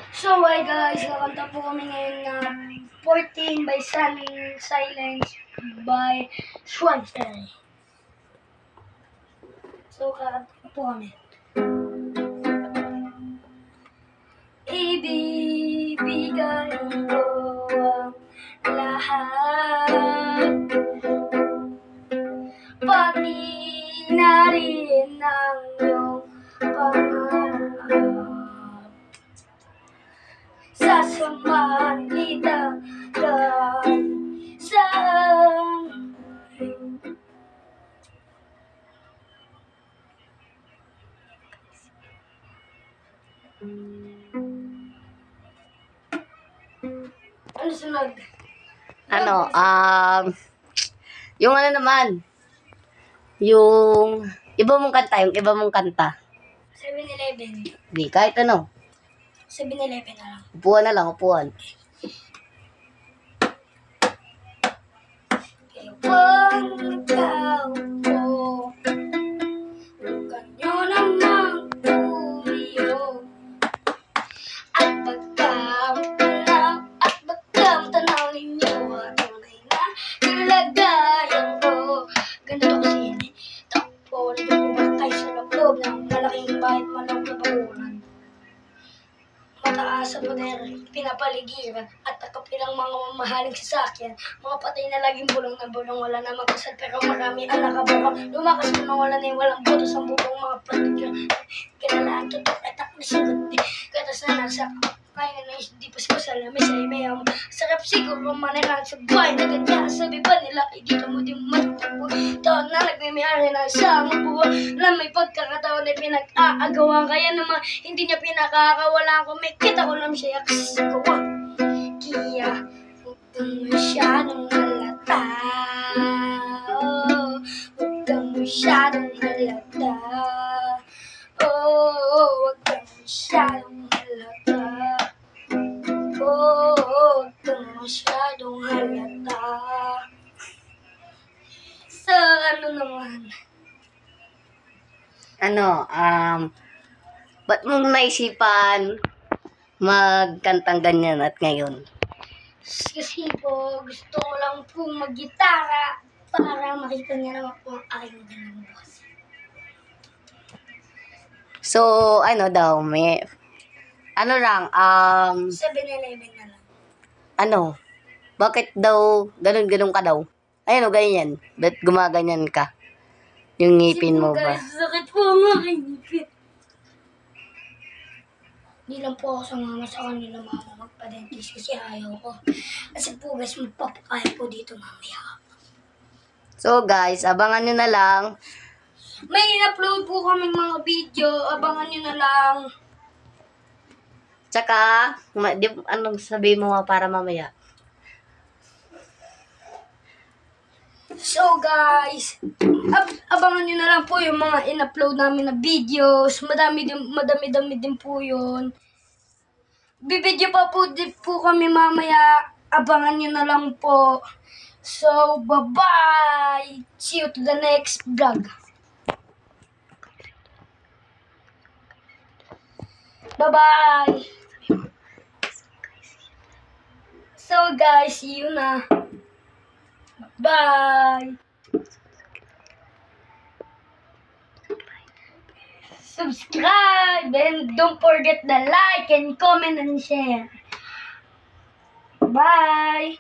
So hi guys, kakanta po kami ngayon na 14 by Silence by Schwanster. So kakanta po kami. Ibibigay ko ang lahat, pati na rin ang iyong pangarap. Sasamahan kita kahit saan. Ano sunod? Yung ano naman, yung iba mong kanta, 7-Eleven. Di, kahit ano. 7-Eleven na lang. Upuan na lang, upuan. Kapag ikaw ko, kanyo namang tumiyo, at pagkamtanaw ninyo at tunay na kalagayan ko. Ganito kasi yan eh. Takpo, nagpumakay sa loob ng malaking bahay malawag na bakuran. Mataas sa poder, pinapaligiran, at nakapilang mga mamahaling sasakyan. Mga patay na laging bulong na bulong, wala na magkasal, pero marami ang nakabulong. Lumakas ko na wala na yung walang butos ang bubong mga patigyan. Kailangan totoo at ako sagot. Katas na nasa kaya na hindi pa sa lamis ay mayam. Sarap siguro maniraan sa buhay na ganyan. Sabi ba nila ay dito mo din matutagpo. Taon na nagmimiyari na isang buwan na may pagkakataon ay pinag-aagawa. Kaya naman hindi niya pinakakawala ko. May kita ko lang siya kasi sa gawa. Kaya huwag kang masyadong halata. Huwag kang masyadong halata. Huwag kang masyadong halata. Huwag kang masyadong halata. So, ano naman? Ba't mong naisipan magkantang ganyan at ngayon? Kasi po, gusto ko lang pong mag-gitara para makita niya naman po ang aking ganang bukas. So, may 7-Eleven na lang. Bakit daw, ganun ka daw? Ganyan. Ba't gumaganyan ka? Yung ngipin mo ba? Guys, sakit po ang aking ngipin. Hindi lang po ako sumama sa kanila mama magpa-dentist kasi ayaw ko. Kasi po guys, magpapakaya po dito mamaya. So guys, abangan nyo na lang. May in-upload po kaming mga video. Abangan nyo na lang. Tsaka, anong sabihin mo nga para mamaya? So guys, abangan nyo na lang po yung mga in-upload namin na videos. Madami-dami din po yun. Bibidyo pa po kami mamaya. Abangan nyo na lang po. So, bye-bye! See you to the next vlog. Bye-bye! So guys, see you na. Bye! Subscribe and don't forget the like and comment and share. Bye!